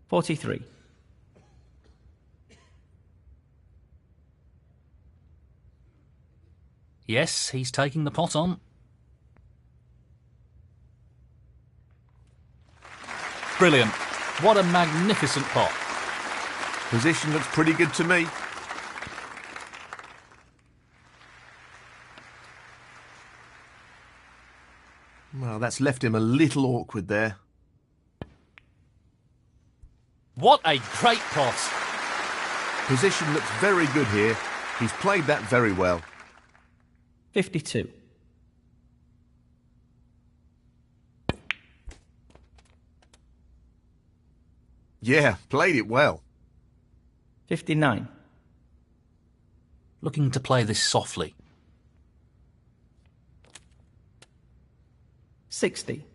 43. Yes, he's taking the pot on. Brilliant. What a magnificent pot. Position looks pretty good to me. Well, that's left him a little awkward there. What a great pot. Position looks very good here. He's played that very well. 52. Yeah, played it well. 59. Looking to play this softly. 60.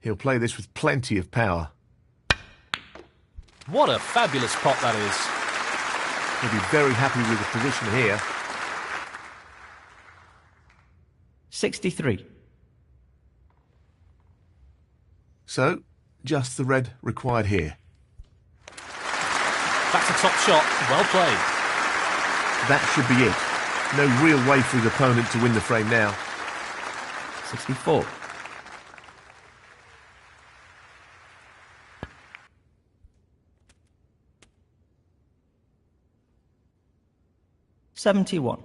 He'll play this with plenty of power. What a fabulous pot that is. He'll be very happy with the position here. 63. So, just the red required here. That's a top shot. Well played. That should be it. No real way for his opponent to win the frame now. 64. $71.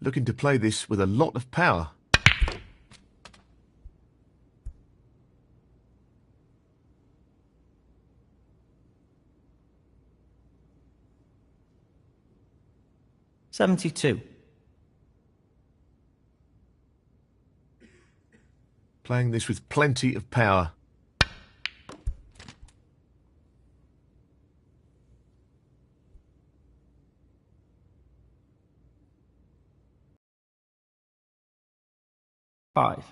Looking to play this with a lot of power. $72. Playing this with plenty of power. $5.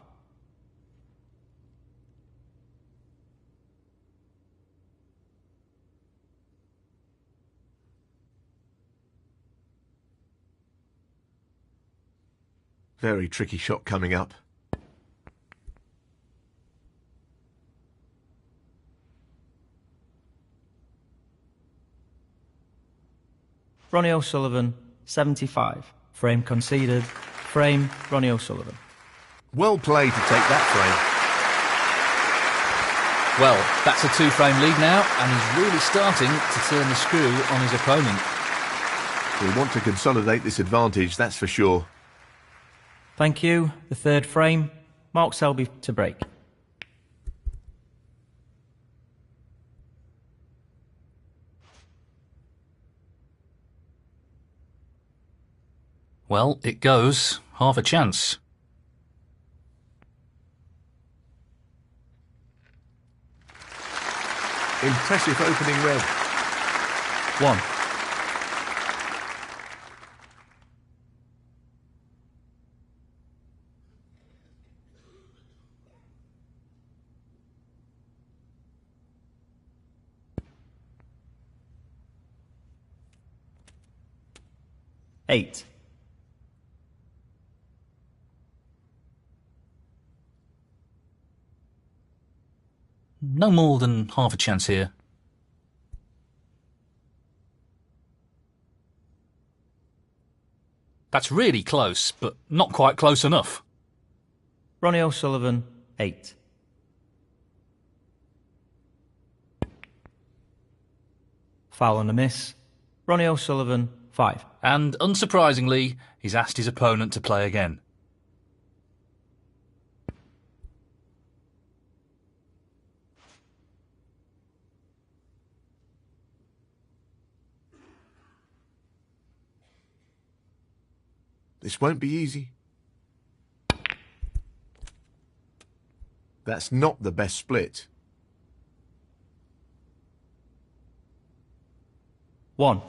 Very tricky shot coming up. Ronnie O'Sullivan, 75. Frame conceded. Frame, Ronnie O'Sullivan. Well played to take that frame. Well, that's a two-frame lead now, and he's really starting to turn the screw on his opponent. He'll want to consolidate this advantage, that's for sure. Thank you. The third frame, Mark Selby to break. Well, it goes. Half a chance. Impressive opening red. 1. $8. No more than half a chance here. That's really close, but not quite close enough. Ronnie O'Sullivan, 8. Foul and a miss. Ronnie O'Sullivan, 5. And unsurprisingly, he's asked his opponent to play again. This won't be easy. That's not the best split. 1.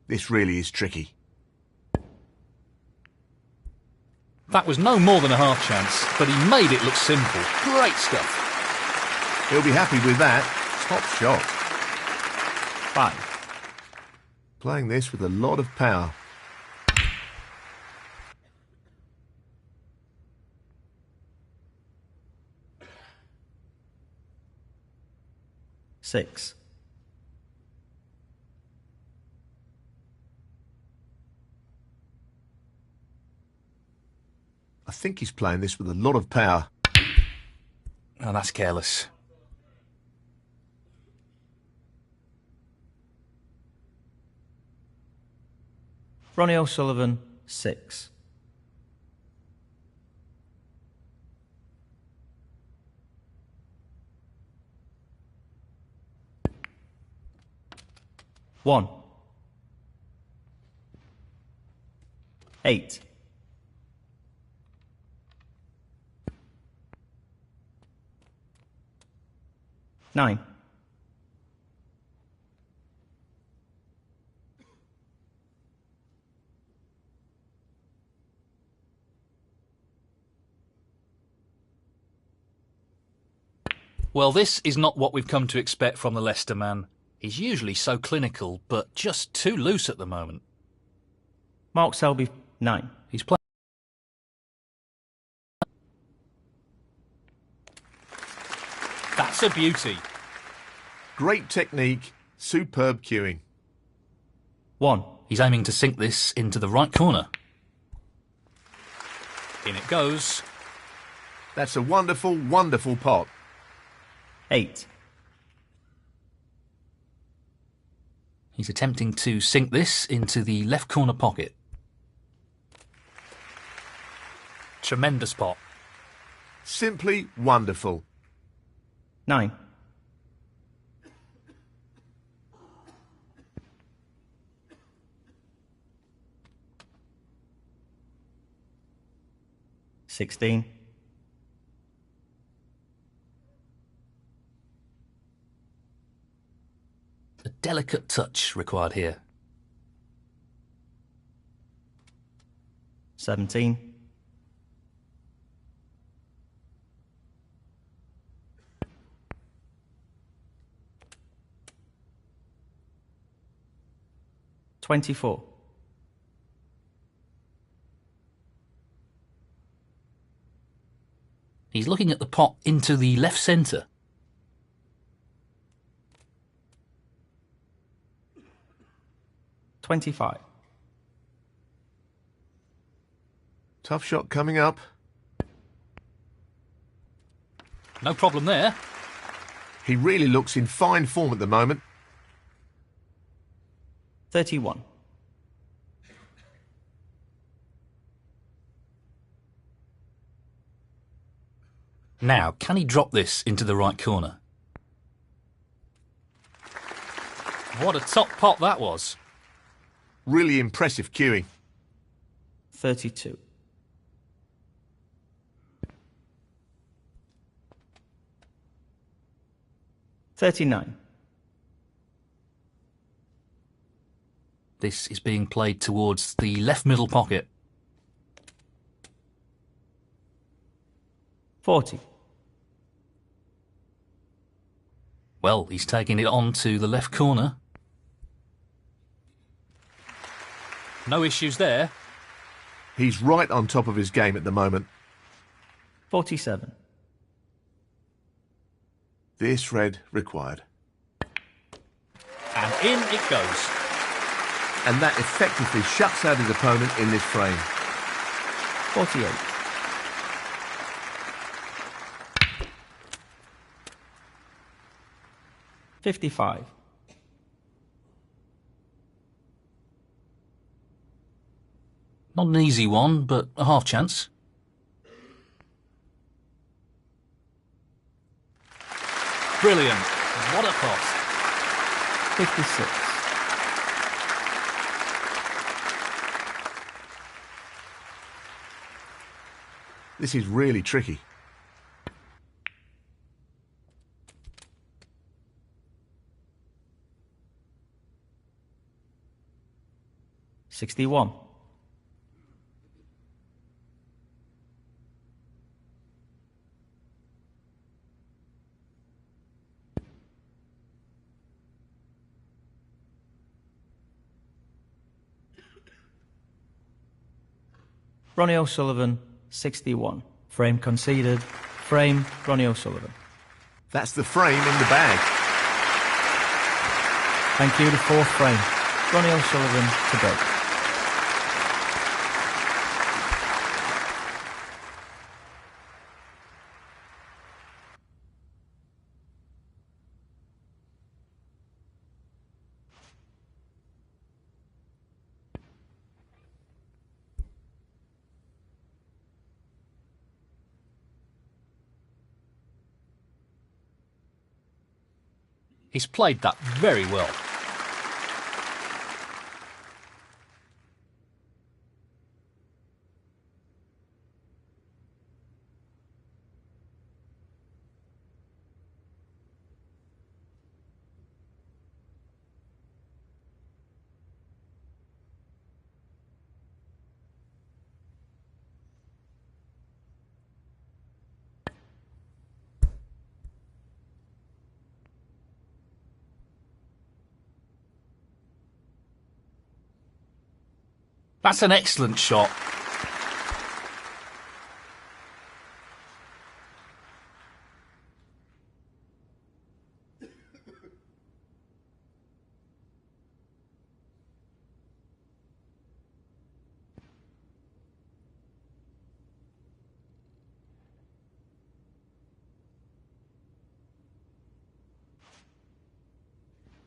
This really is tricky. That was no more than a half chance, but he made it look simple. Great stuff. He'll be happy with that. Top shot. 5. Playing this with a lot of power. 6. I think he's playing this with a lot of power. Oh, that's careless. Ronnie O'Sullivan, 6. One. 8. 9. 'Well, this is not what we've come to expect from the Leicester man. He's usually so clinical, but just too loose at the moment. Mark Selby, 9. He's playing. That's a beauty. Great technique, superb cueing. 1. He's aiming to sink this into the right corner. In it goes. That's a wonderful, wonderful pot. 8. He's attempting to sink this into the left corner pocket. Tremendous pot. Simply wonderful. 9. 16. 'A delicate touch required here. 17. 24. 'He's looking at the pot into the left centre. 25. Tough shot coming up. No problem there. He really looks in fine form at the moment. 31. Now, can he drop this into the right corner? What a top pot that was. Really impressive cueing. 32. 39. This is being played towards the left middle pocket. 40. Well, he's taking it on to the left corner. No issues there. He's right on top of his game at the moment. 47. This red required. And in it goes. And that effectively shuts out his opponent in this frame. 48. 55. Not an easy one, but a half chance. Brilliant. What a pot. 56. This is really tricky. 61. Ronnie O'Sullivan, 61. Frame conceded. Frame, Ronnie O'Sullivan. That's the frame in the bag. Thank you, the fourth frame. Ronnie O'Sullivan to break. He's played that very well. That's an excellent shot.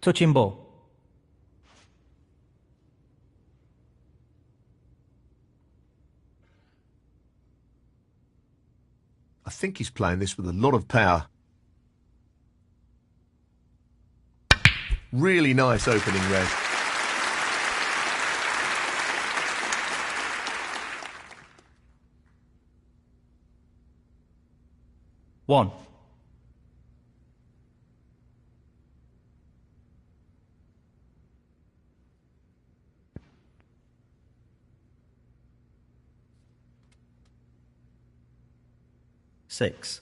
Touching ball. I think he's playing this with a lot of power. Really nice opening red. One. Six.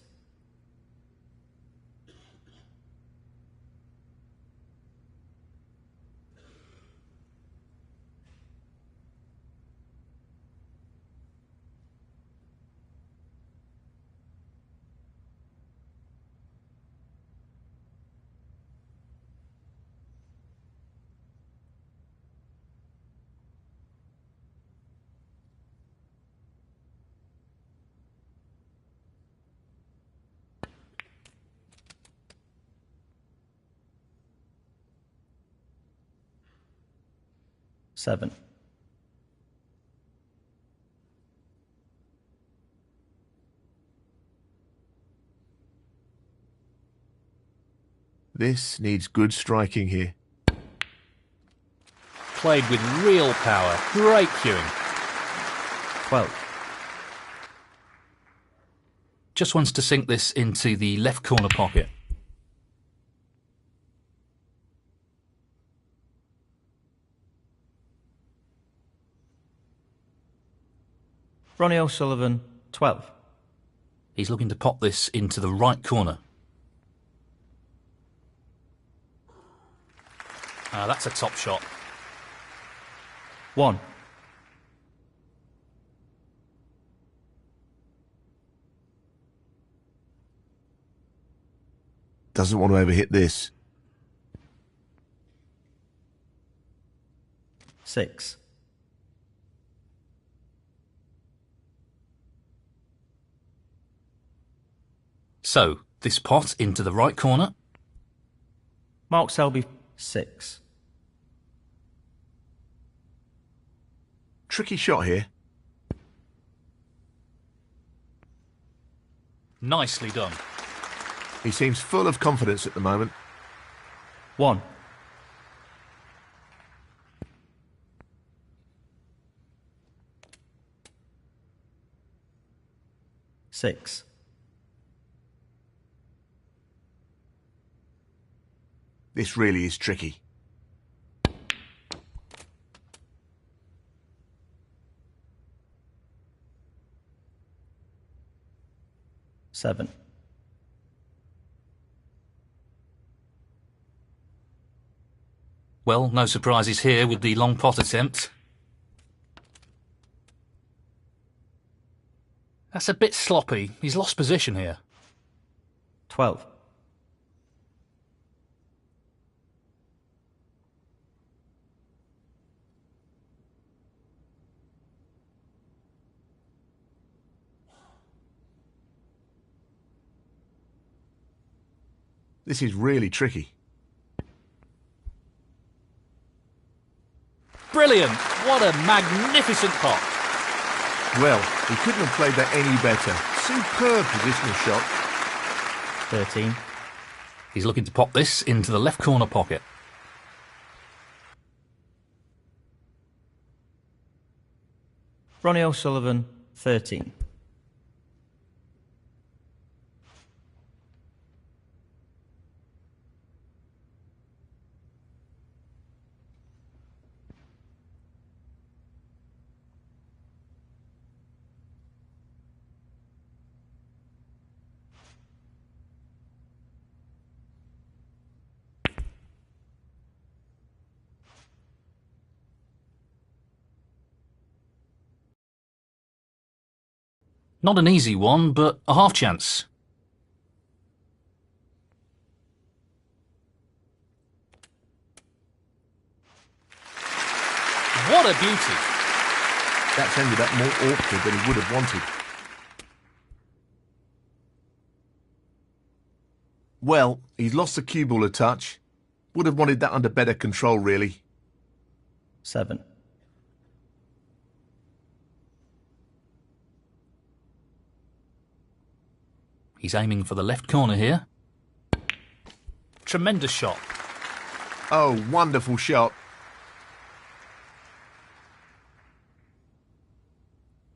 Seven. This needs good striking here. Played with real power. Great cueing. 12. Just wants to sink this into the left corner pocket. Ronnie O'Sullivan, 12. He's looking to pop this into the right corner. That's a top shot. 1. Doesn't want to overhit this. 6. So, this pot into the right corner. Mark Selby, 6. Tricky shot here. Nicely done. He seems full of confidence at the moment. 1. Six. This really is tricky. Seven. Well, no surprises here with the long pot attempt. That's a bit sloppy. He's lost position here. 12. This is really tricky. Brilliant! What a magnificent pot. Well, he couldn't have played that any better. Superb positional shot. 13. He's looking to pop this into the left corner pocket. Ronnie O'Sullivan, 13. Not an easy one, but a half chance. What a beauty! That's ended up more awkward than he would have wanted. Well, he's lost the cue ball a touch. Would have wanted that under better control, really. 7. He's aiming for the left corner here. Tremendous shot. Oh, wonderful shot.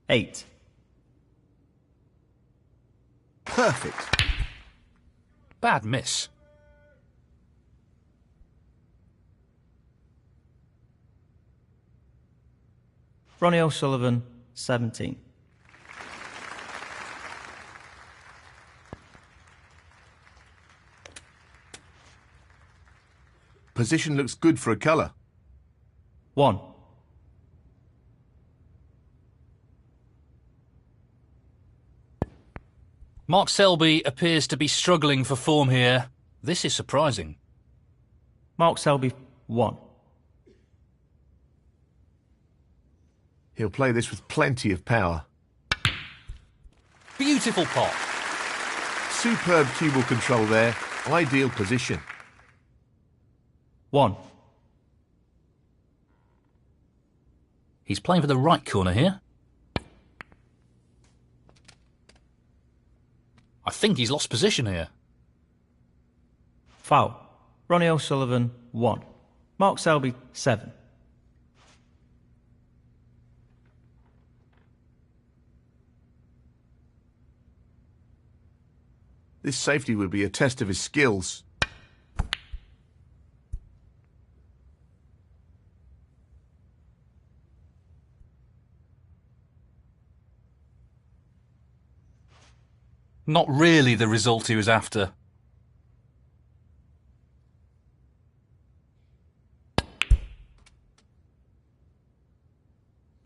8. Perfect. Bad miss. Ronnie O'Sullivan, 17. Position looks good for a colour. 1. Mark Selby appears to be struggling for form here. This is surprising. Mark Selby, 1. He'll play this with plenty of power. Beautiful pot. Superb cue ball control there. Ideal position. 1. He's playing for the right corner here. I think he's lost position here. Foul. Ronnie O'Sullivan, 1. Mark Selby, 7. This safety would be a test of his skills. Not really the result he was after.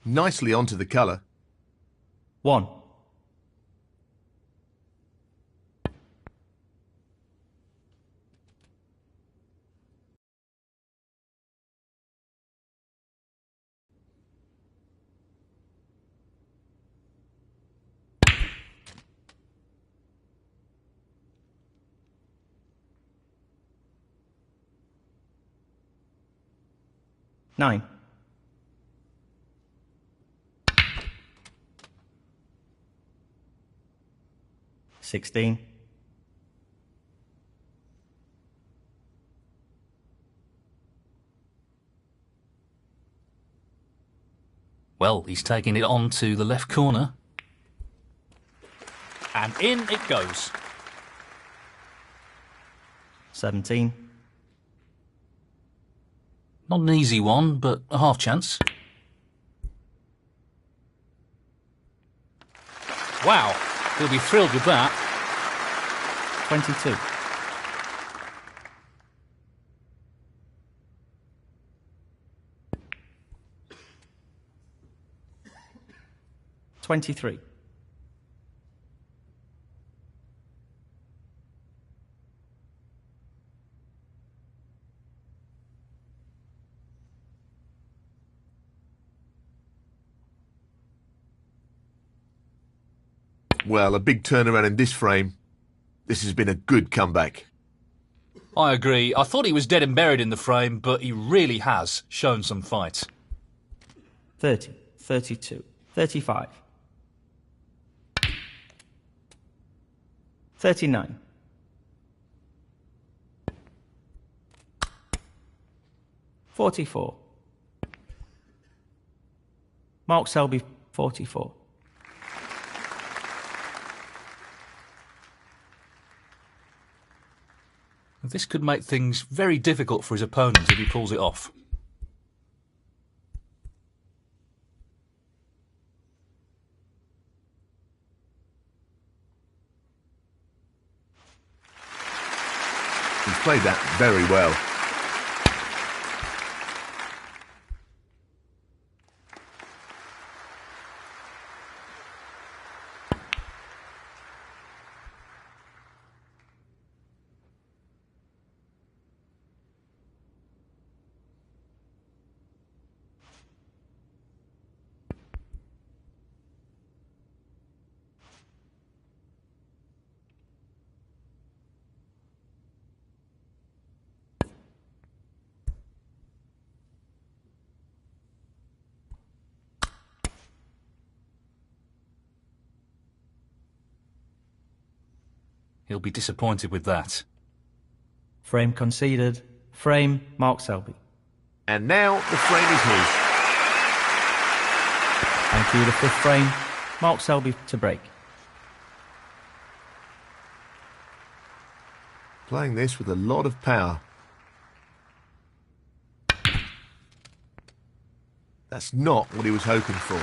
Nicely onto the colour. 1. Nine. Sixteen. Well, he's taking it on to the left corner. And in it goes. 17. Not an easy one, but a half chance. Wow, he'll be thrilled with that. 22. 23. Well, a big turnaround in this frame. This has been a good comeback. I agree. I thought he was dead and buried in the frame, but he really has shown some fight. 30, 32, 35. 39. 44. Mark Selby, 44. This could make things very difficult for his opponents if he pulls it off. He's played that very well. He'll be disappointed with that. Frame conceded. Frame, Mark Selby. And now the frame is his. Thank you, the fifth frame. Mark Selby to break. Playing this with a lot of power. That's not what he was hoping for.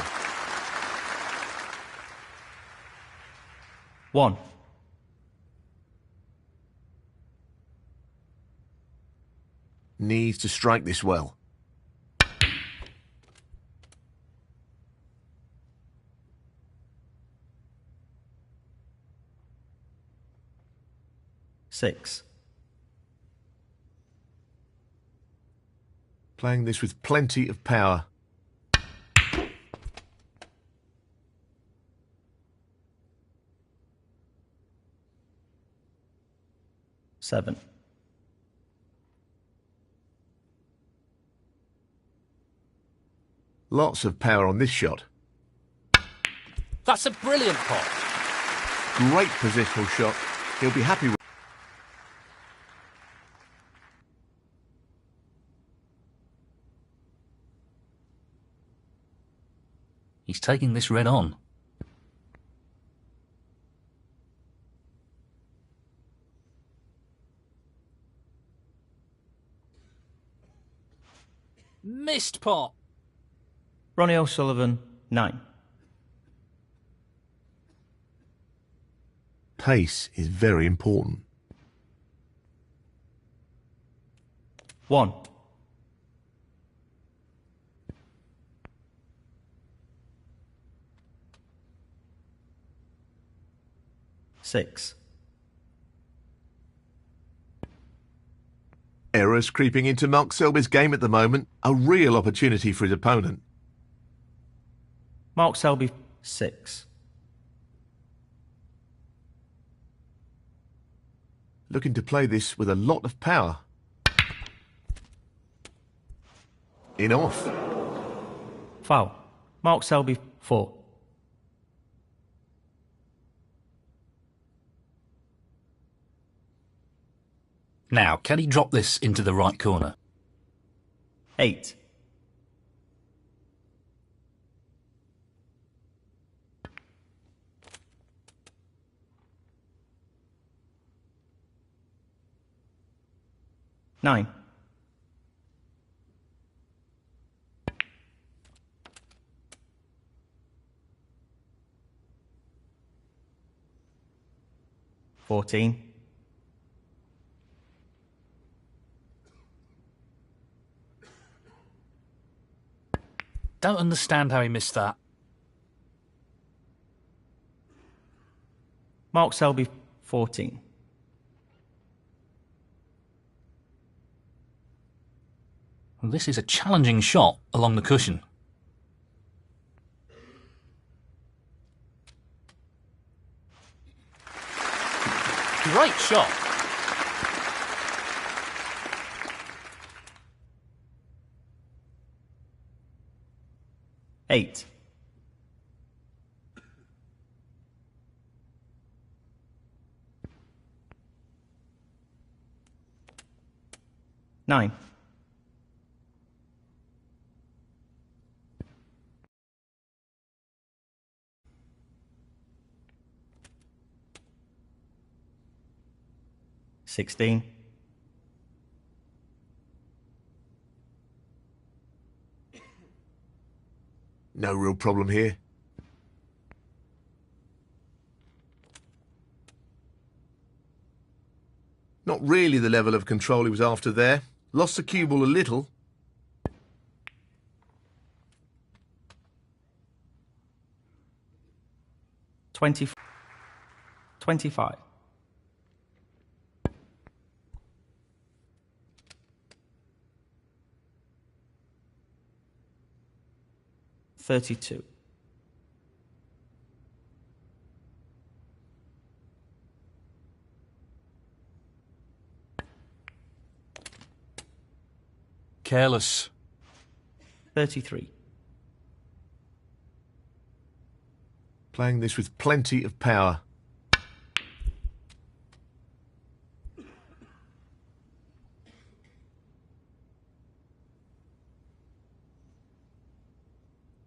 1. Needs to strike this well. Six. Playing this with plenty of power. Seven. Lots of power on this shot. That's a brilliant pot. Great positional shot. He'll be happy with. He's taking this red on. Missed pot. Ronnie O'Sullivan, 9. Pace is very important. 1. Six. Errors creeping into Mark Selby's game at the moment. A real opportunity for his opponent. Mark Selby, 6. Looking to play this with a lot of power. In off. Foul. Mark Selby, 4. Now, can he drop this into the right corner? 8. Nine. 14. 'Don't understand how he missed that. Mark Selby, 14. Well, this is a challenging shot along the cushion. Great shot. Eight. Nine. Sixteen. No real problem here. Not really the level of control he was after there. Lost the cue ball a little. 20. 25. $32. Careless. 33. Playing this with plenty of power.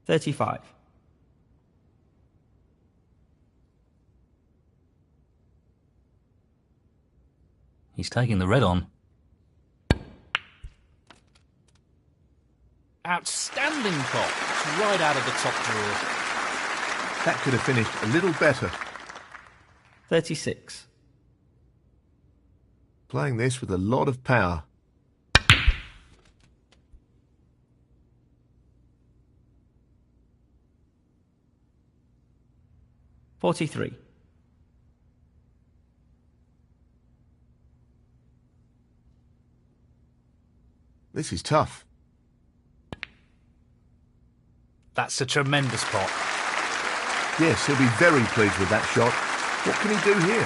$35. He's taking the red on. Outstanding pop. It's right out of the top drawer. That could have finished a little better. 36. Playing this with a lot of power. $43. This is tough. That's a tremendous pop. Yes, he'll be very pleased with that shot. What can he do here?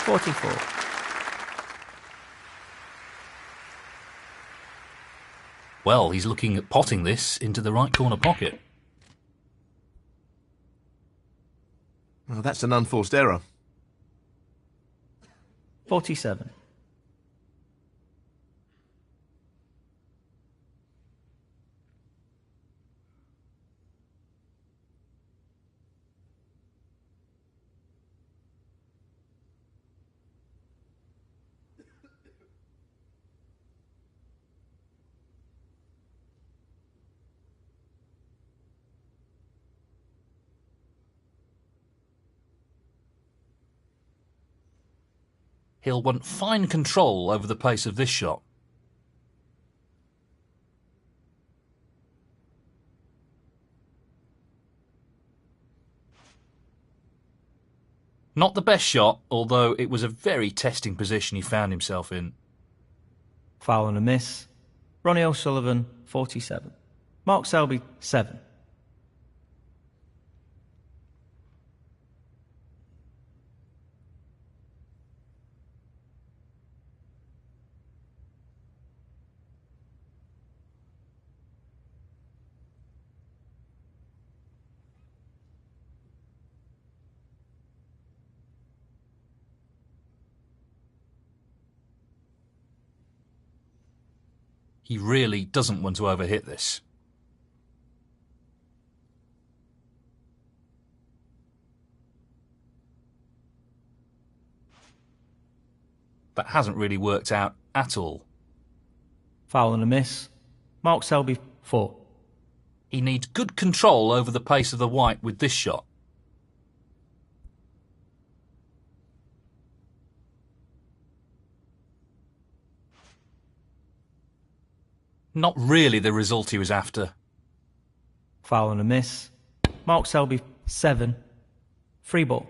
44. Well, he's looking at potting this into the right corner pocket. Well, that's an unforced error. 47. He'll want fine control over the pace of this shot. Not the best shot, although it was a very testing position he found himself in. Foul and a miss. Ronnie O'Sullivan, 47. Mark Selby, 7. He really doesn't want to overhit this. That hasn't really worked out at all. Foul and a miss. Mark Selby, 4. He needs good control over the pace of the white with this shot. Not really the result he was after. Foul and a miss. Mark Selby, 7. Free ball.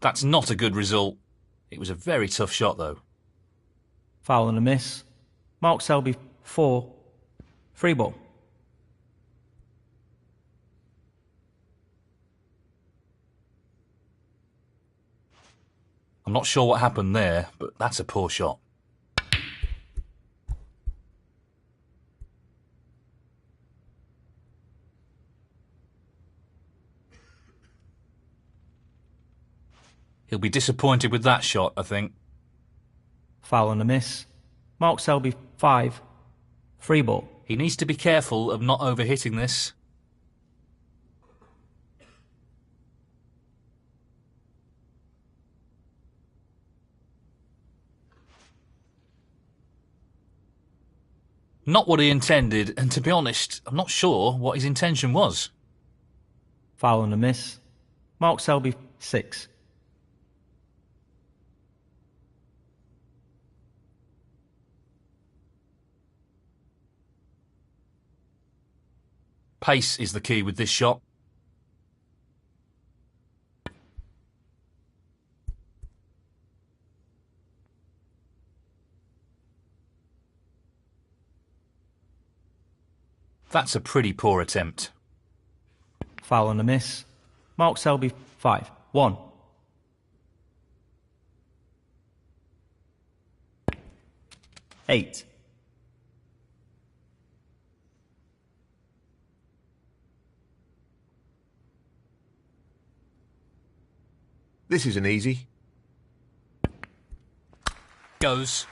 That's not a good result. It was a very tough shot, though. Foul and a miss. Mark Selby, 4. Free ball. I'm not sure what happened there, but that's a poor shot. He'll be disappointed with that shot, I think. Foul and a miss. Mark Selby, 5. Free ball. He needs to be careful of not overhitting this. Not what he intended, and to be honest, I'm not sure what his intention was. Foul and a miss. Mark Selby, 6. Pace is the key with this shot. That's a pretty poor attempt. Foul and a miss. Mark Selby, 5. 1. Eight. This isn't easy. Goes.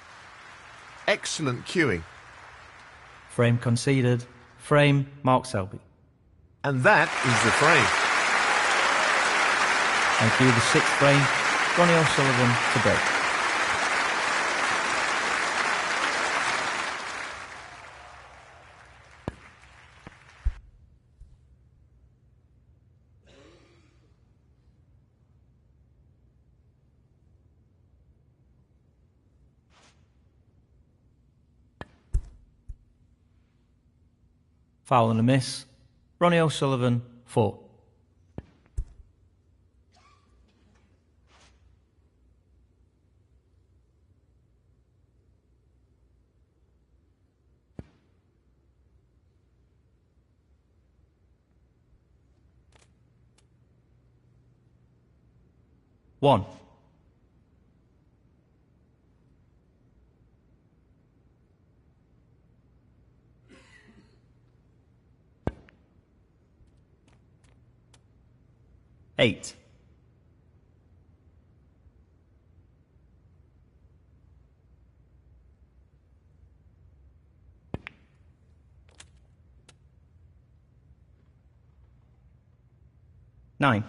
Excellent cueing. Frame conceded. Frame, Mark Selby. And that is the frame. Thank you, the 6th frame. Ronnie O'Sullivan to break. Foul and a miss. Ronnie O'Sullivan, 4. One. Eight. Nine.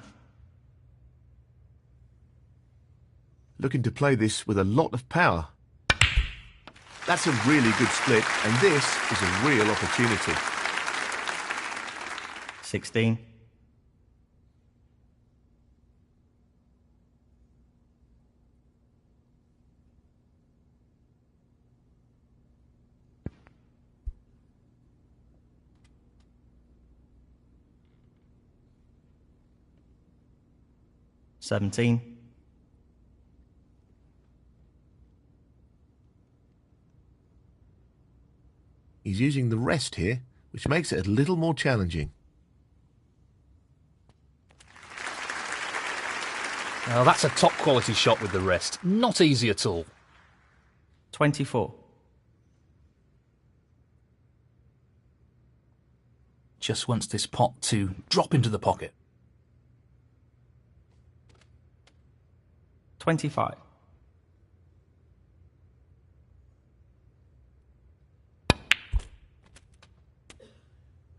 Looking to play this with a lot of power. That's a really good split, and this is a real opportunity. 16. $17. He's using the rest here, which makes it a little more challenging. Now that's a top quality shot with the rest. Not easy at all. 24. Just wants this pot to drop into the pocket. 25.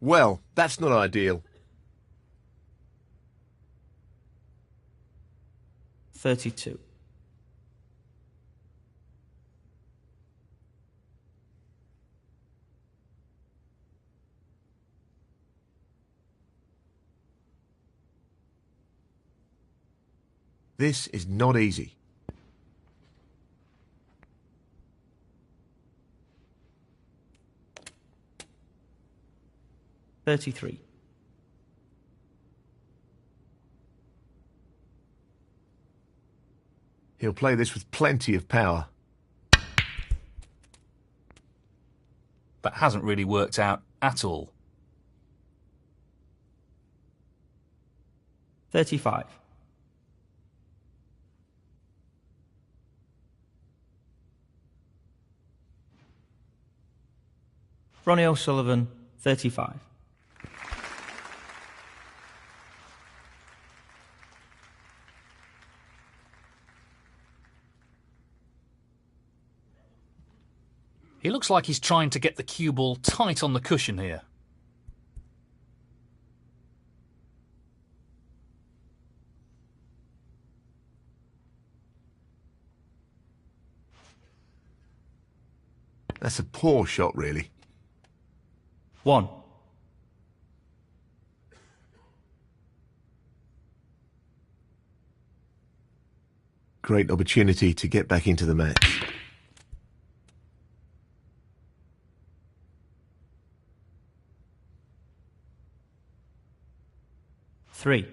Well, that's not ideal. 32. This is not easy. $33. He'll play this with plenty of power. That hasn't really worked out at all. 35. Ronnie O'Sullivan, 35. He looks like he's trying to get the cue ball tight on the cushion here. That's a poor shot, really. 1. Great opportunity to get back into the match. Three.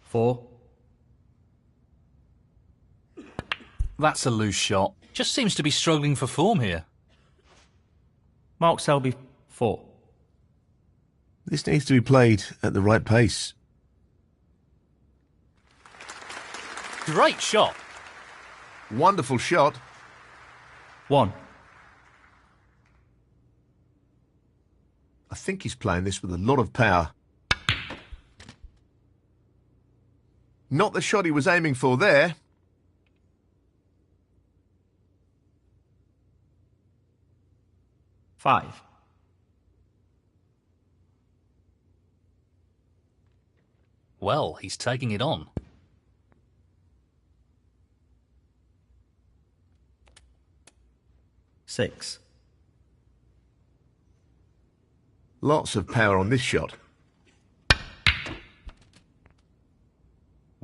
Four. That's a loose shot. Just seems to be struggling for form here. Mark Selby, 4. This needs to be played at the right pace. Great shot. Wonderful shot. 1. I think he's playing this with a lot of power. Not the shot he was aiming for there. 5. Well, he's taking it on. 6. Lots of power on this shot.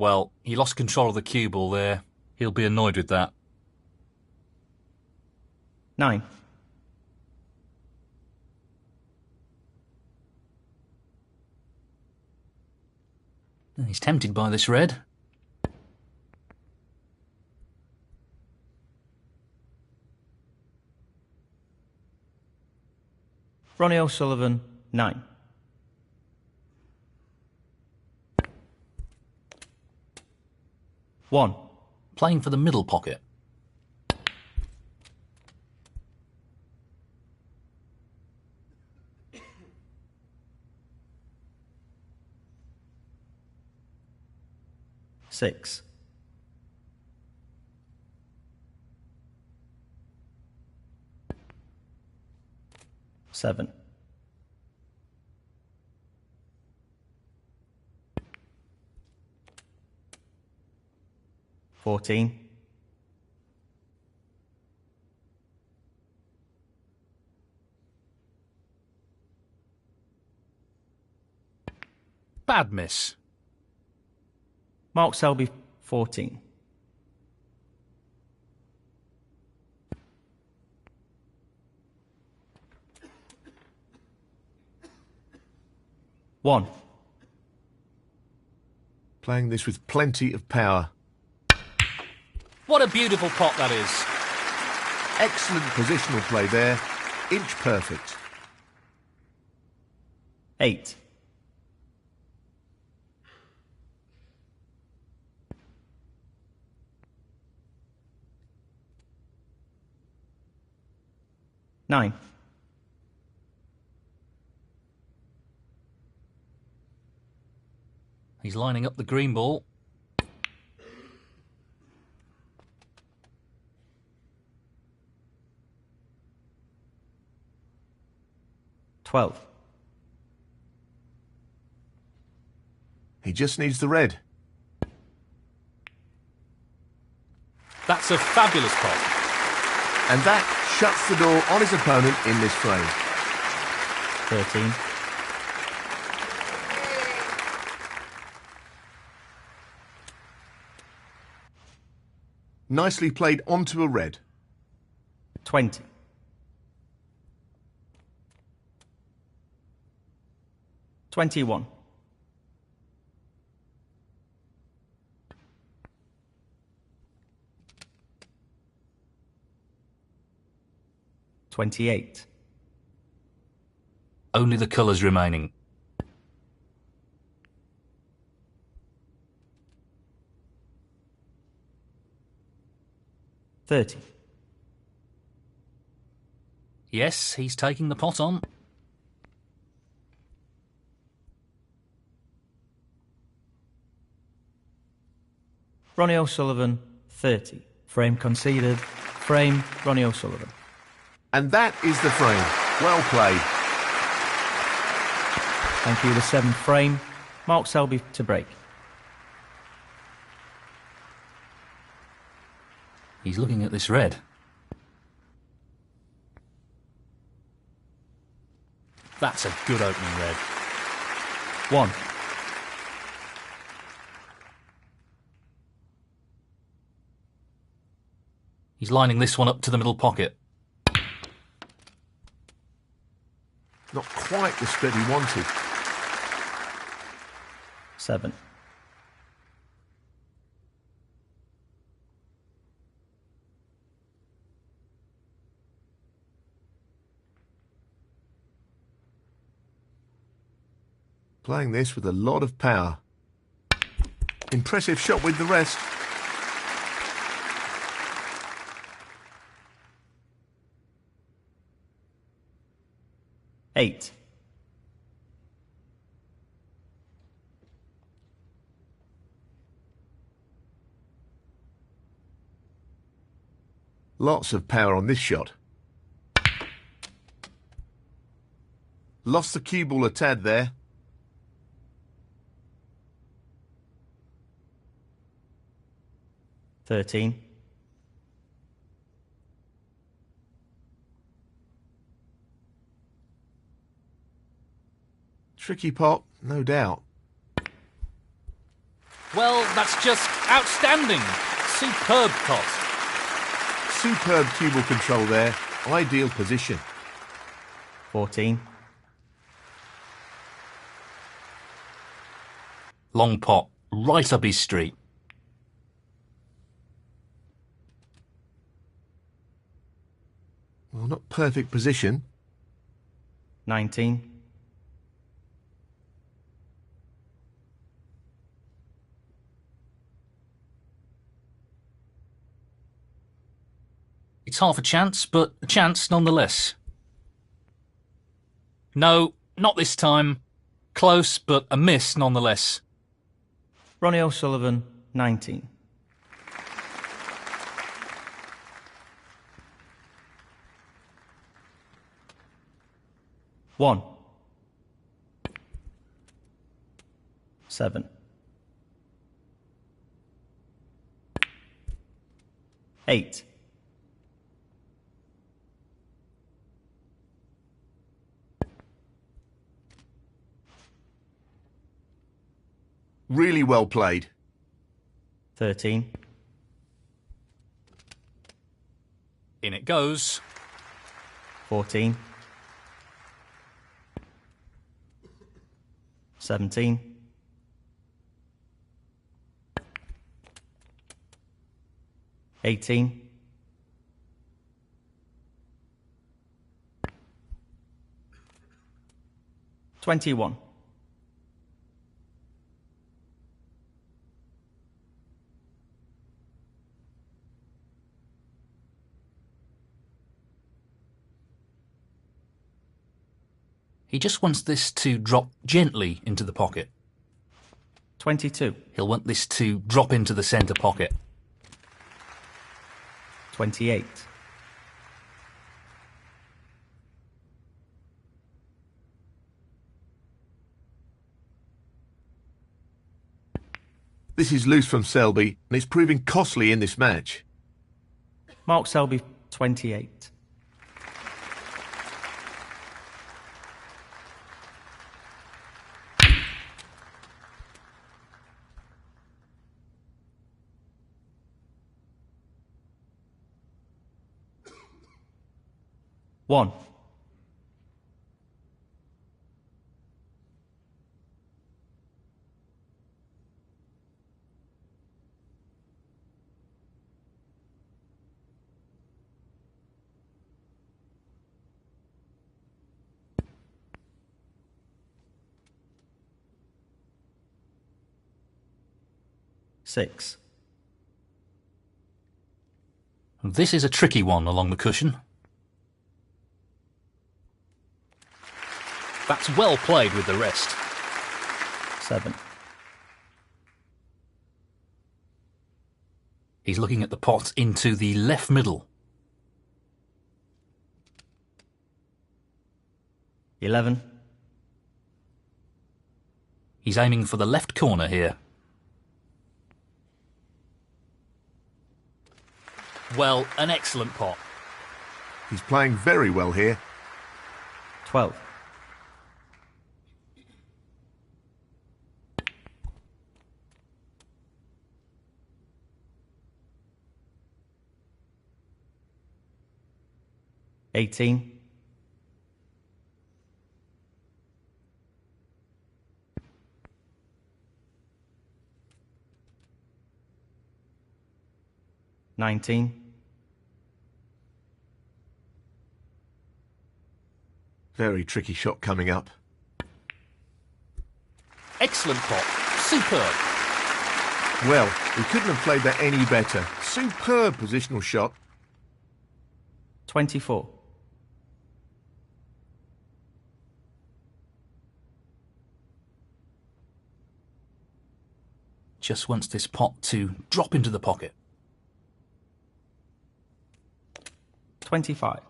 Well, he lost control of the cue ball there. He'll be annoyed with that. 9. He's tempted by this red. Ronnie O'Sullivan, 9. One. Playing for the middle pocket. Six. Seven. 14. Bad miss. Mark Selby, 14. One. Playing this with plenty of power. What a beautiful pot that is. Excellent positional play there. Inch perfect. 8. Nine. He's lining up the green ball. 12. He just needs the red. That's a fabulous pot. And that shuts the door on his opponent in this frame. 13. Nicely played onto a red. 20. 21. $28. Only the colours remaining. $30. Yes, he's taking the pot on. Ronnie O'Sullivan, 30. Frame conceded. Frame, Ronnie O'Sullivan. And that is the frame. Well played. Thank you. The 7th frame. Mark Selby to break. He's looking at this red. That's a good opening red. 1. He's lining this one up to the middle pocket. Not quite the split he wanted. 7. Playing this with a lot of power. Impressive shot with the rest. $8. Lots of power on this shot. Lost the cue ball a tad there. $13. Tricky pot, no doubt. Well, that's just outstanding. Superb pot. Superb cue ball control there. Ideal position. 14. Long pot, right up his street. Well, not perfect position. 19. It's half a chance, but a chance nonetheless. No, not this time. Close, but a miss nonetheless. Ronnie O'Sullivan, 19. One. 7. 8. Really well played. 13. In it goes. 14. 17. 18. 21. He just wants this to drop gently into the pocket. 22. He'll want this to drop into the centre pocket. 28. This is loose from Selby, and it's proving costly in this match. Mark Selby, 28. One. 6. This is a tricky one along the cushion. That's well played with the rest. 7. He's looking at the pot into the left middle. 11. He's aiming for the left corner here. Well, an excellent pot. He's playing very well here. 12. $18. 19. Very tricky shot coming up. Excellent pot. Superb. Well, he couldn't have played that any better. Superb positional shot. 24. Just wants this pot to drop into the pocket. 25.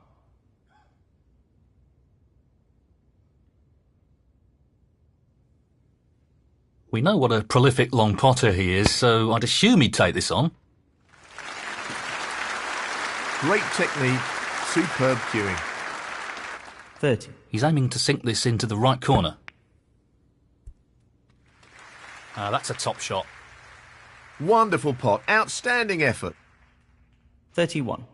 We know what a prolific long potter he is, so I'd assume he'd take this on. Great technique, superb cueing. 30. He's aiming to sink this into the right corner. That's a top shot. Wonderful pot, outstanding effort. 31.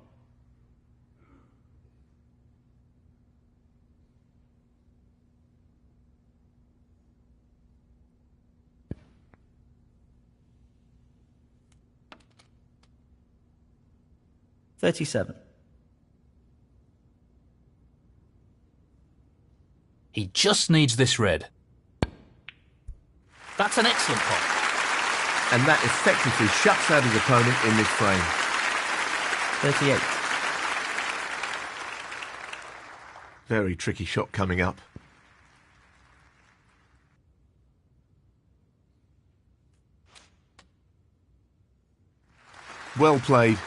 $37. He just needs this red. That's an excellent pot. And that effectively shuts out his opponent in this frame. 38. Very tricky shot coming up. Well played.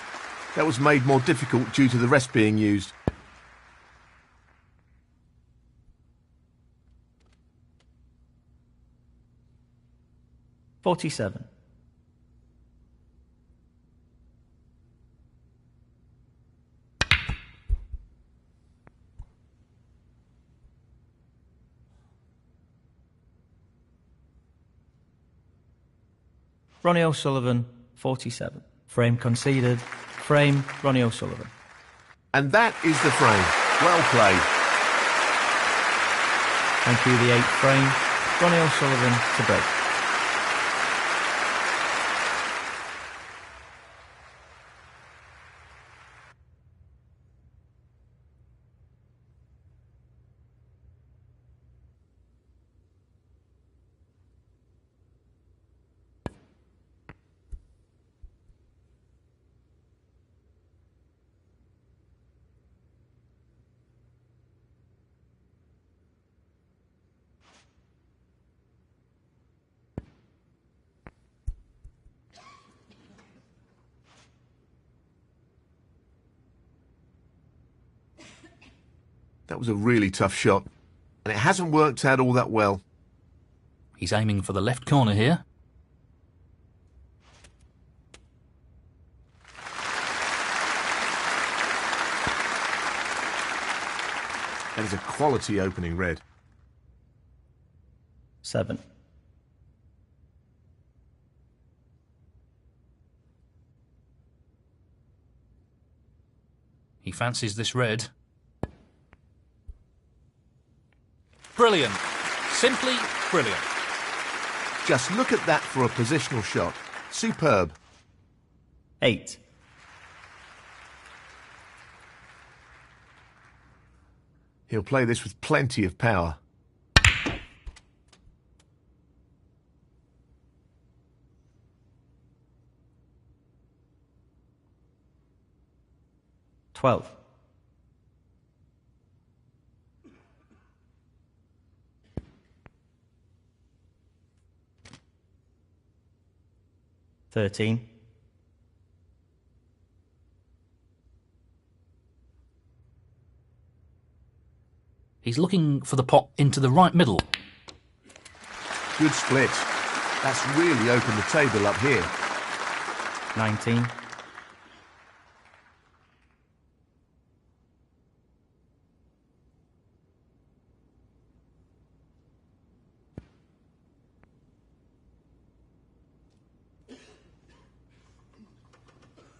That was made more difficult due to the rest being used. $47. Ronnie O'Sullivan, 47. Frame conceded. Frame, Ronnie O'Sullivan. And that is the frame. Well played. Thank you, the 8th frame. Ronnie O'Sullivan to break. That was a really tough shot, and it hasn't worked out all that well. He's aiming for the left corner here. That is a quality opening red. 7. He fancies this red. Brilliant. Simply brilliant. Just look at that for a positional shot. Superb. 8. He'll play this with plenty of power. 12. $13. He's looking for the pot into the right middle. Good split. That's really opened the table up here. 19.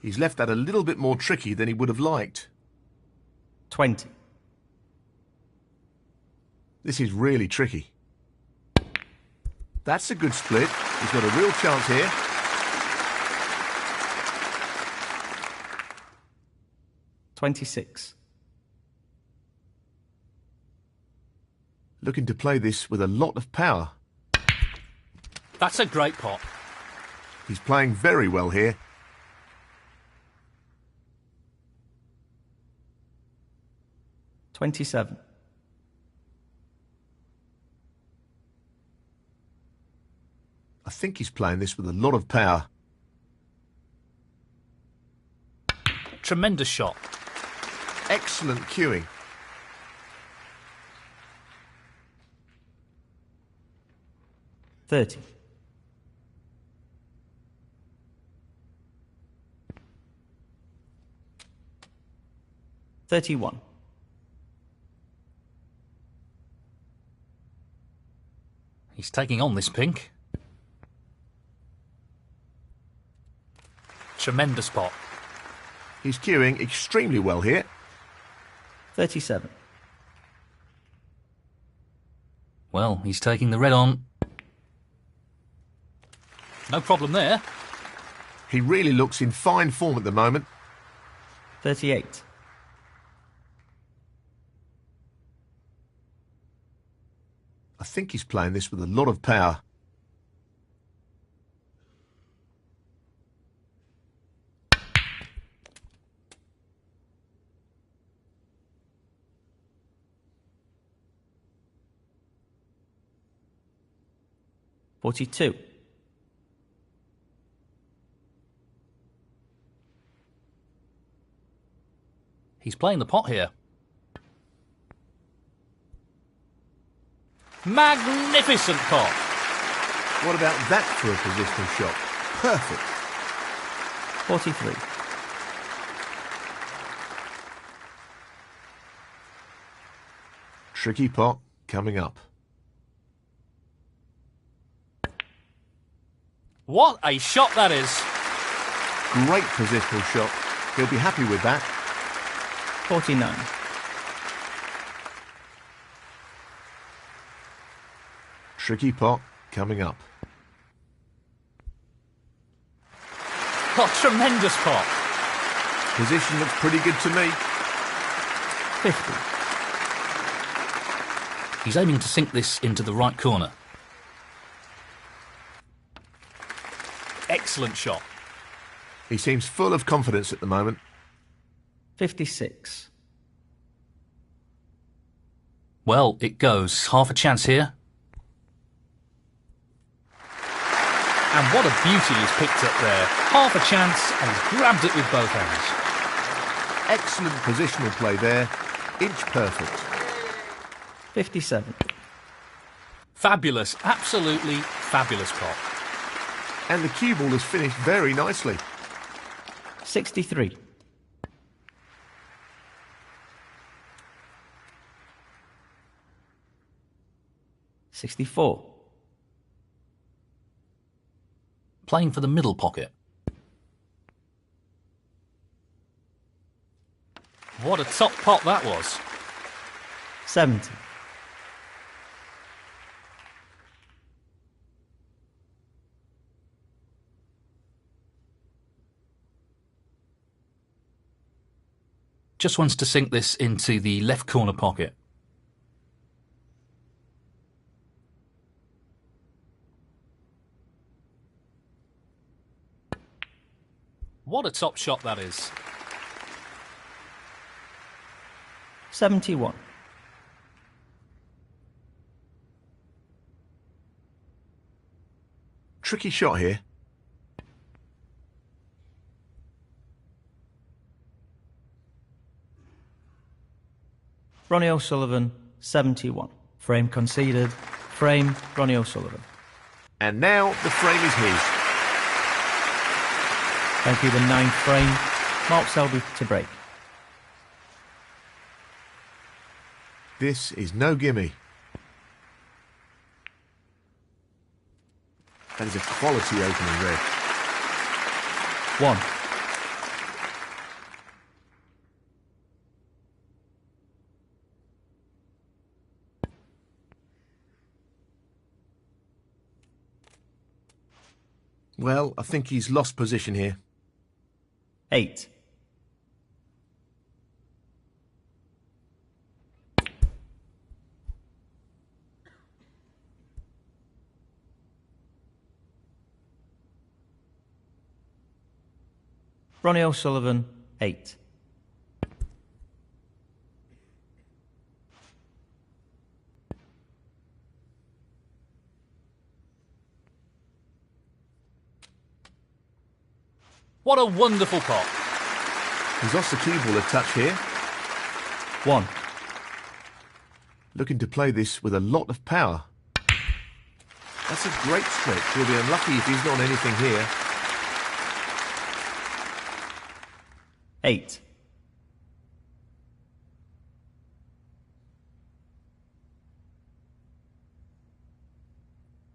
He's left that a little bit more tricky than he would have liked. 20. This is really tricky. That's a good split. He's got a real chance here. $26. Looking to play this with a lot of power. That's a great pot. He's playing very well here. $27. I think he's playing this with a lot of power. Tremendous shot. Excellent cueing. $30. $31. He's taking on this pink. Tremendous pot. He's cueing extremely well here. 37. Well, he's taking the red on. No problem there. He really looks in fine form at the moment. 38. I think he's playing this with a lot of power. $42. He's playing the pot here. Magnificent pot. What about that for a positional shot? Perfect. 43. Tricky pot coming up. What a shot that is. Great positional shot. He'll be happy with that. 49. Tricky pot coming up. Oh, tremendous pot. Position looks pretty good to me. 50. He's aiming to sink this into the right corner. Excellent shot. He seems full of confidence at the moment. 56. Well, it goes. Half a chance here. And what a beauty he's picked up there. Half a chance and he's grabbed it with both hands. Excellent positional play there. Inch perfect. 57. Fabulous, absolutely fabulous pot. And the cue ball has finished very nicely. 63. $64. Playing for the middle pocket. What a top pot that was. 70. Just wants to sink this into the left corner pocket. What a top shot that is. 71. Tricky shot here. Ronnie O'Sullivan, 71. Frame conceded. Frame, Ronnie O'Sullivan. And now the frame is his. Thank you, the 9th frame. Mark Selby to break. This is no gimme. That is a quality opening red. 1. Well, I think he's lost position here. 8. Ronnie O'Sullivan, 8. What a wonderful pot. He's lost the cue ball a touch here. 1. Looking to play this with a lot of power. That's a great stretch. He'll be unlucky if he's not on anything here. 8.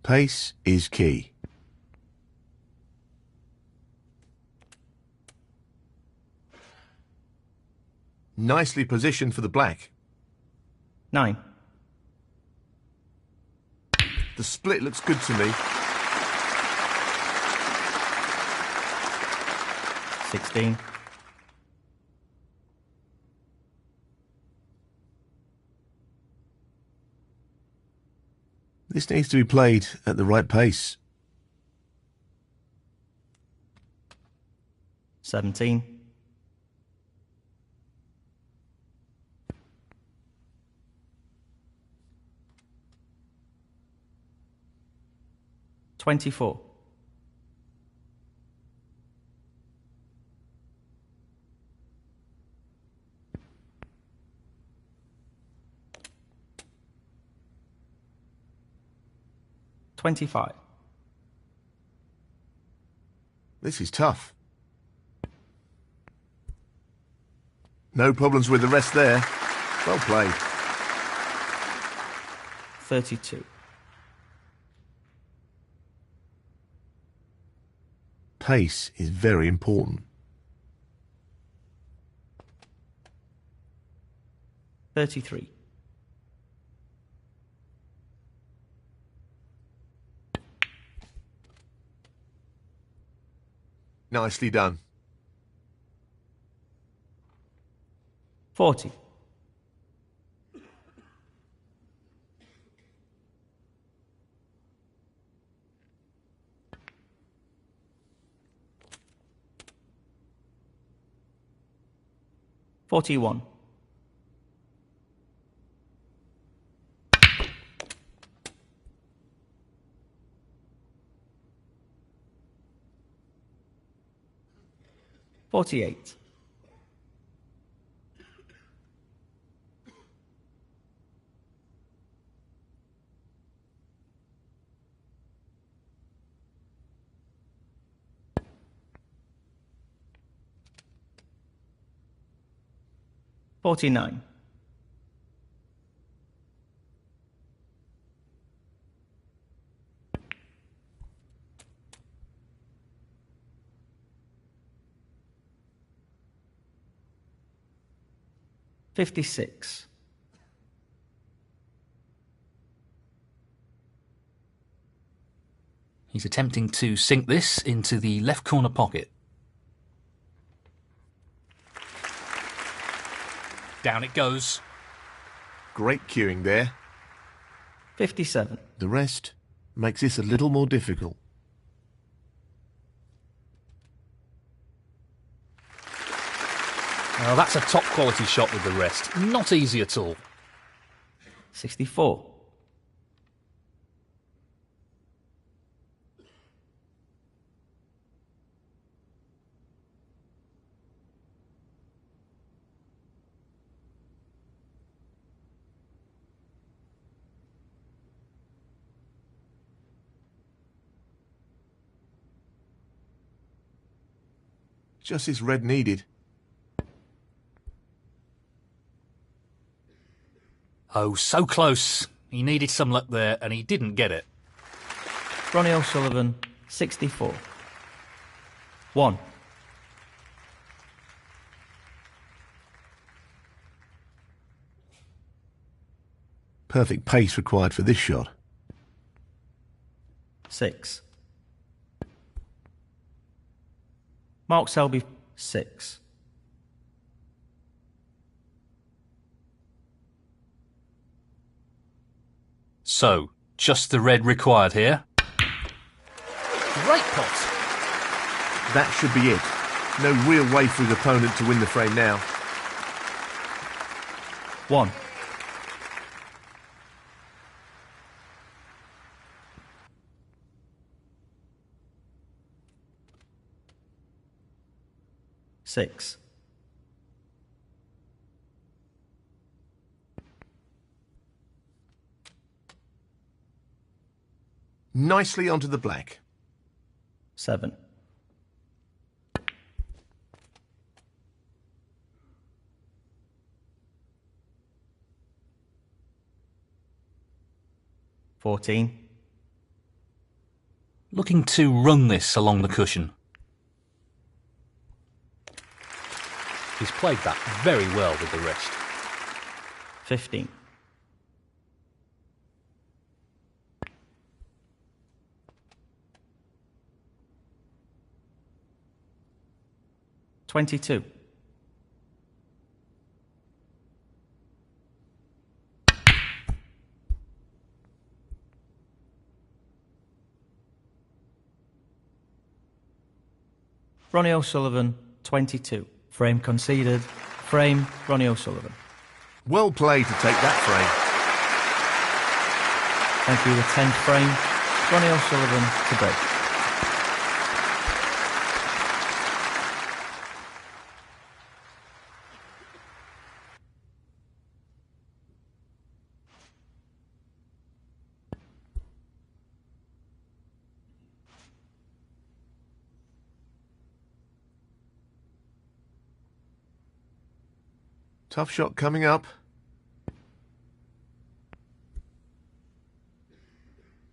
Pace is key. Nicely positioned for the black. 9. The split looks good to me. 16. This needs to be played at the right pace. 17. 24. 25. This is tough. No problems with the rest there. Well played. 32. Pace is very important. 33. Nicely done. 40. 41. 48. 49. 56. 'He's attempting to sink this into the left corner pocket. Down it goes. Great cueing there. 57. The rest makes this a little more difficult. Oh, that's a top quality shot with the rest. Not easy at all. 64. Just as red needed. Oh, so close. He needed some luck there, and he didn't get it. Ronnie O'Sullivan, 64. 1. Perfect pace required for this shot. 6. Mark Selby, 6. So, just the red required here. Great pot. That should be it. No real way for his opponent to win the frame now. 1. Six. Nicely onto the black. 7. 14. Looking to run this along the cushion. He's played that very well with the rest. 15. 22. 'Ronnie O'Sullivan, 22. Frame conceded. Frame, Ronnie O'Sullivan. Well played to take that frame. Thank you. The 10th frame, Ronnie O'Sullivan to break. Tough shot coming up.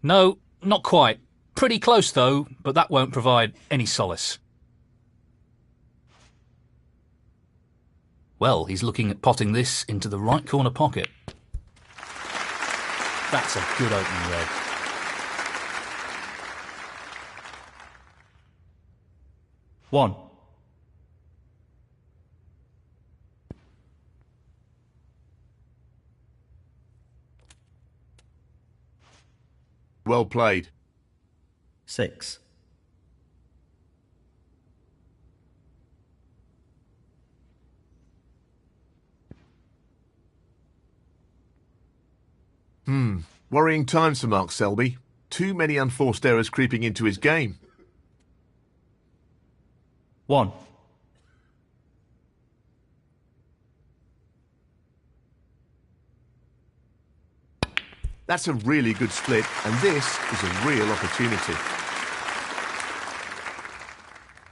No, not quite. Pretty close though, but that won't provide any solace. Well, he's looking at potting this into the right corner pocket. That's a good opening red. One. Well played. 6. Worrying times for Mark Selby. Too many unforced errors creeping into his game. 1. That's a really good split, and this is a real opportunity.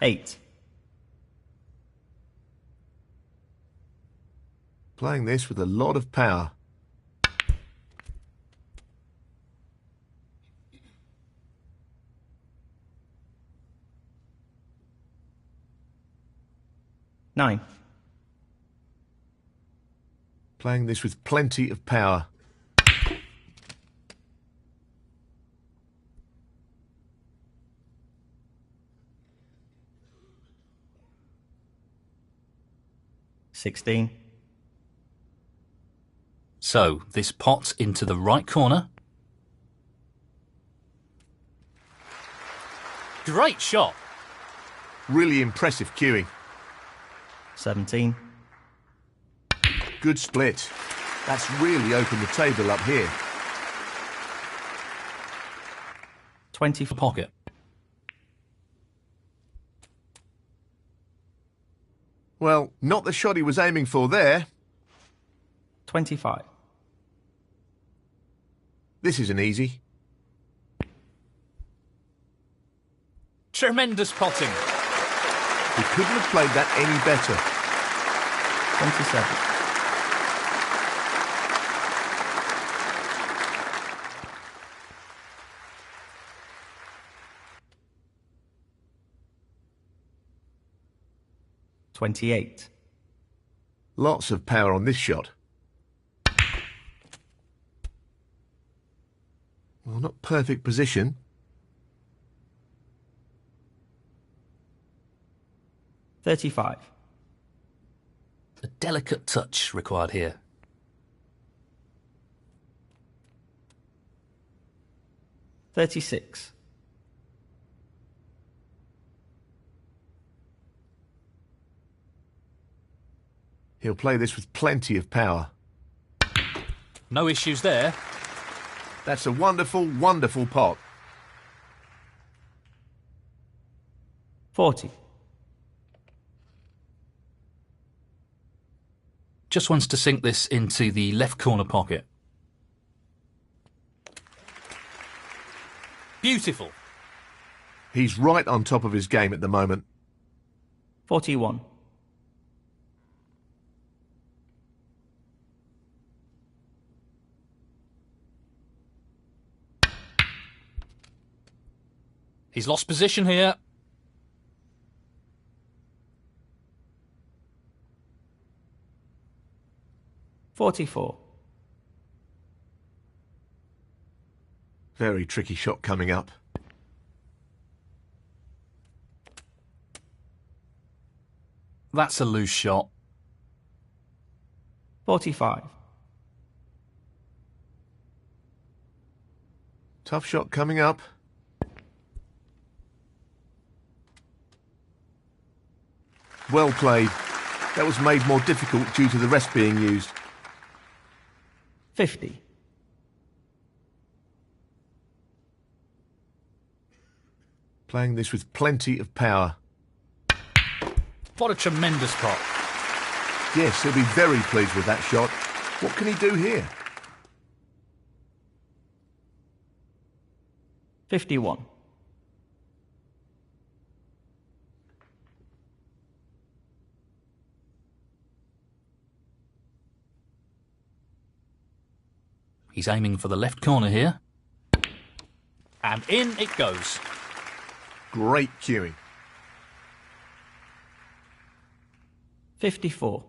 8. Playing this with a lot of power. Nine. Playing this with plenty of power. $16. So, this pot into the right corner. Great shot. Really impressive cueing. 17. Good split. That's really opened the table up here. 20 Pocket. Well, not the shot he was aiming for there. 25. This isn't easy. Tremendous potting. He couldn't have played that any better. 27. $28. Lots of power on this shot. Well, not perfect position. $35. A delicate touch required here. $36. He'll play this with plenty of power. No issues there. That's a wonderful, wonderful pot. 40. Just wants to sink this into the left corner pocket. Beautiful. He's right on top of his game at the moment. 41. He's lost position here. $44. Very tricky shot coming up. That's a loose shot. 45. Tough shot coming up. Well played. That was made more difficult due to the rest being used. 50. Playing this with plenty of power. What a tremendous pot. Yes, he'll be very pleased with that shot. What can he do here? 51. He's aiming for the left corner here. And in it goes. Great cueing. 54.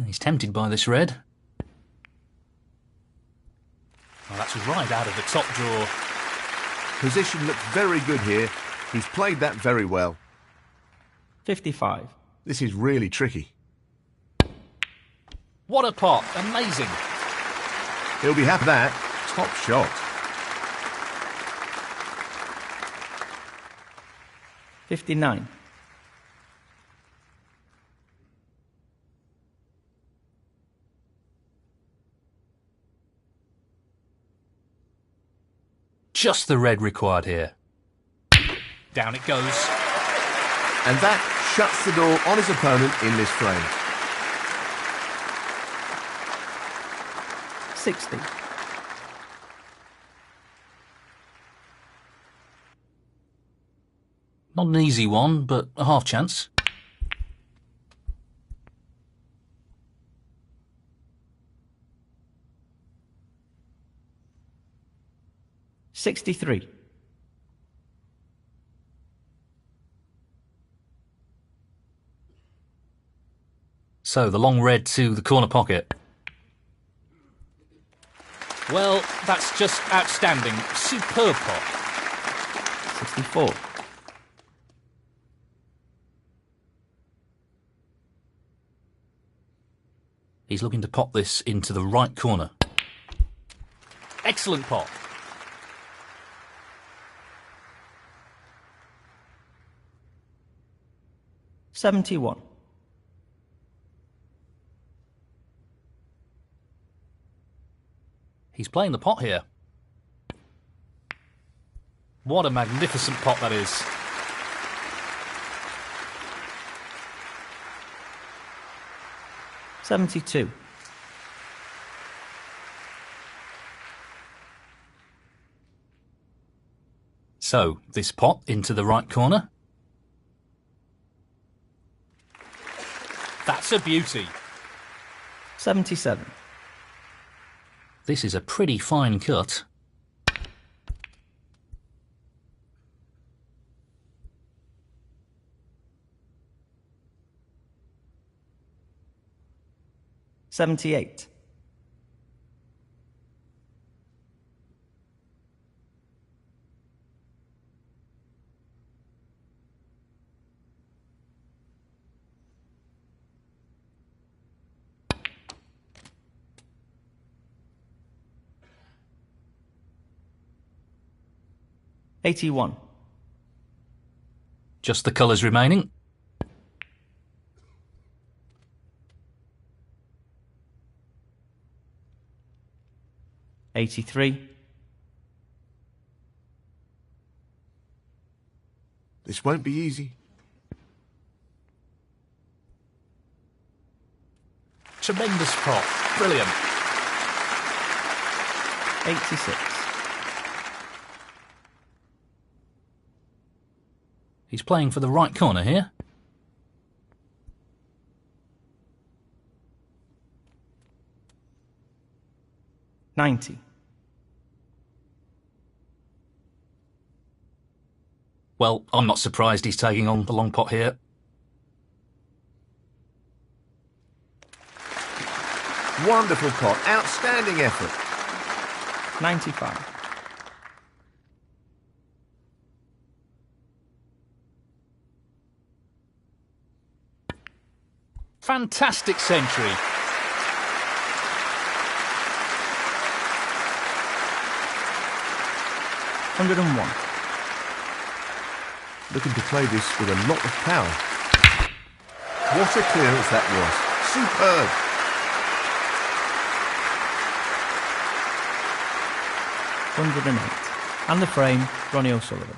He's tempted by this red. Well, that's right out of the top drawer. Position looks very good here. He's played that very well. 55. This is really tricky. What a pot. Amazing. He'll be happy with that. Top shot. 59. Just the red required here. Down it goes. And that shuts the door on his opponent in this frame. 60. Not an easy one, but a half chance. $63. So the long red to the corner pocket. Well, that's just outstanding. Superb pot. 64. He's looking to pop this into the right corner. Excellent pot. $71. He's playing the pot here. What a magnificent pot that is. $72. So, this pot into the right corner. That's a beauty. 77. This is a pretty fine cut. $78. $81. Just the colours remaining. $83. This won't be easy. Tremendous pot. Brilliant. 86. He's playing for the right corner here. $90. Well, I'm not surprised he's taking on the long pot here. Wonderful pot. Outstanding effort. 95. Fantastic century. $101. Looking to play this with a lot of power. What a clearance that was. Superb. $108. And the frame, Ronnie O'Sullivan.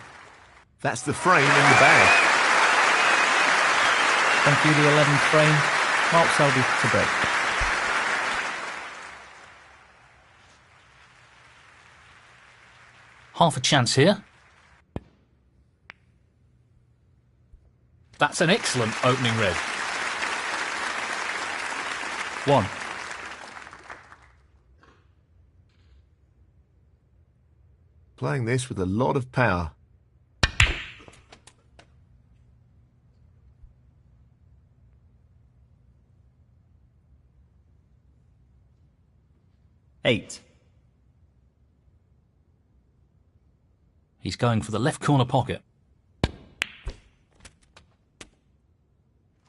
That's the frame in the bag. Thank you, the 11th frame, Mark Selby to break. Half a chance here. That's an excellent opening red. 1. Playing this with a lot of power. $8. He's going for the left corner pocket.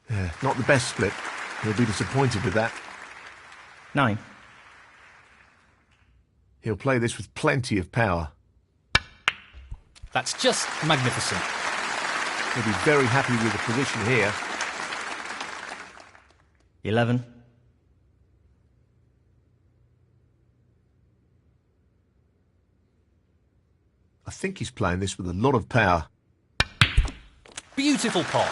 Yeah, not the best split. He'll be disappointed with that. 9. He'll play this with plenty of power. That's just magnificent. He'll be very happy with the position here. 11. I think he's playing this with a lot of power. Beautiful pot.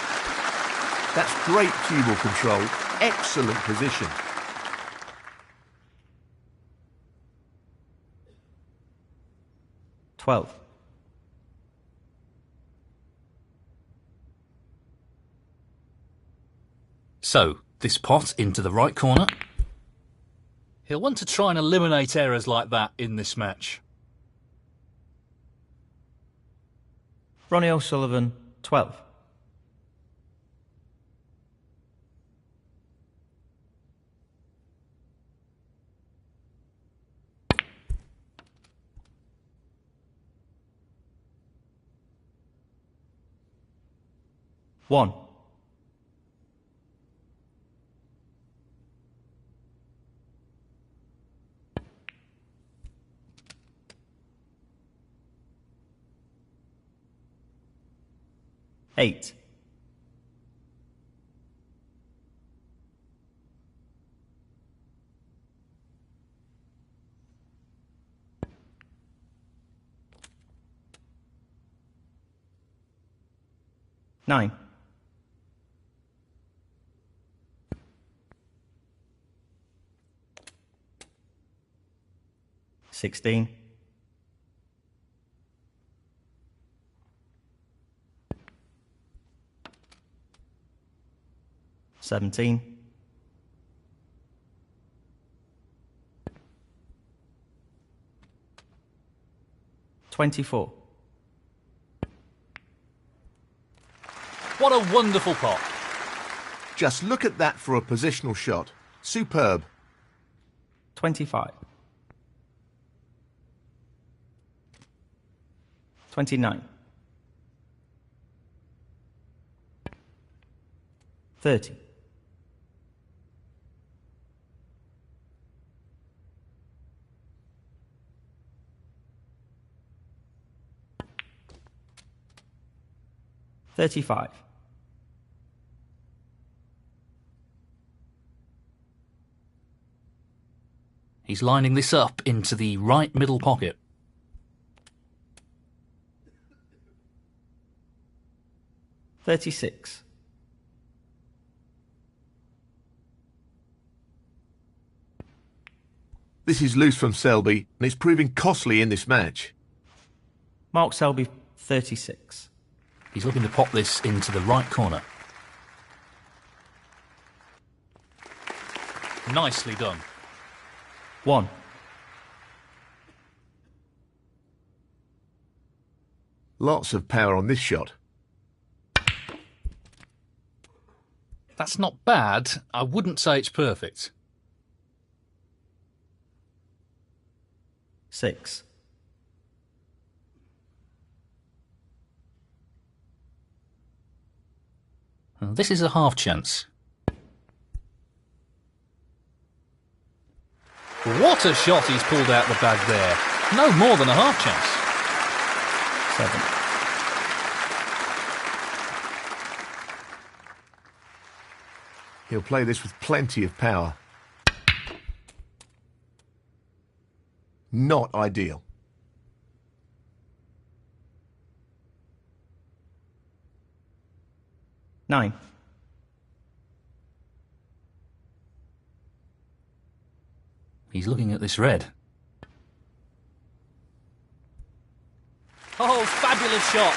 That's great cue ball control. Excellent position. $12. So, this pot into the right corner. He'll want to try and eliminate errors like that in this match. Ronnie O'Sullivan, 12. $1. $8. 9. 16. 17. 24. What a wonderful pot. Just look at that for a positional shot. Superb. 25. 29. 30. 35. 'He's lining this up into the right middle pocket. 36. 'This is loose from Selby, and it's proving costly in this match. Mark Selby, 36. He's looking to pop this into the right corner. Nicely done. 1. Lots of power on this shot. That's not bad. I wouldn't say it's perfect. 6. 'This is a half chance. What a shot he's pulled out the bag there. No more than a half chance. 7. He'll play this with plenty of power. Not ideal. 9. He's looking at this red. Oh, fabulous shot.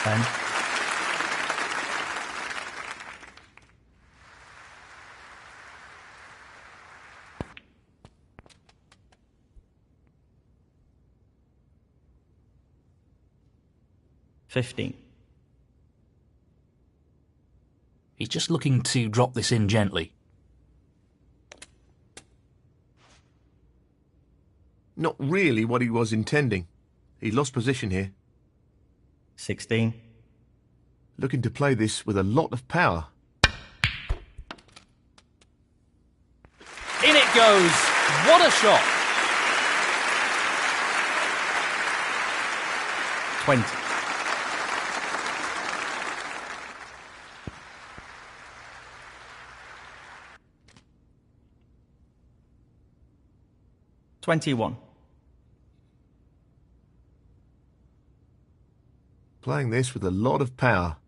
10. 15. He's just looking to drop this in gently. Not really what he was intending. He lost position here. 16. Looking to play this with a lot of power. In it goes. What a shot. 20. 21. Playing this with a lot of power.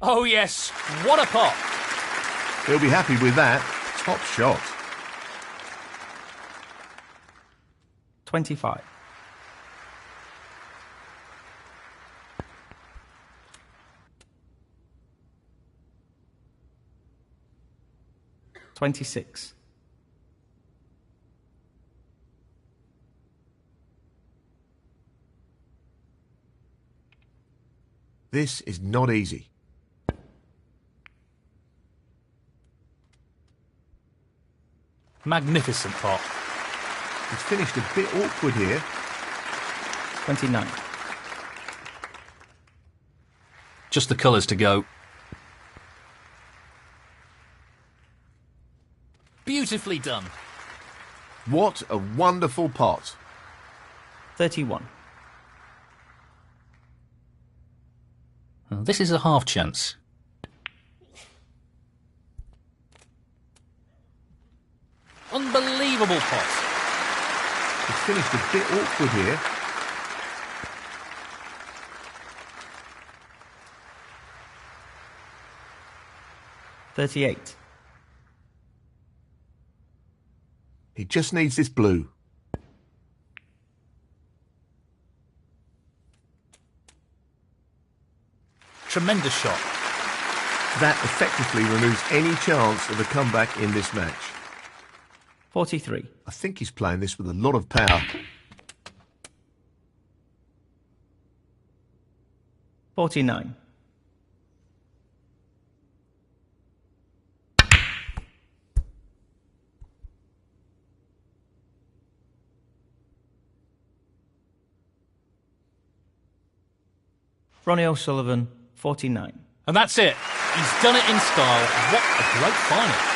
Oh yes, what a pot. He'll be happy with that. Top shot. 25. 26. 'This is not easy. Magnificent pot. It's finished a bit awkward here. 29. Just the colours to go. Beautifully done. What a wonderful pot. 31. This is a half chance. Unbelievable pot. It's finished a bit awkward here. $38. He just needs this blue. Tremendous shot. That effectively removes any chance of a comeback in this match. 43. I think he's playing this with a lot of power. 49. Ronnie O'Sullivan, 49. And that's it. He's done it in style. What a great final.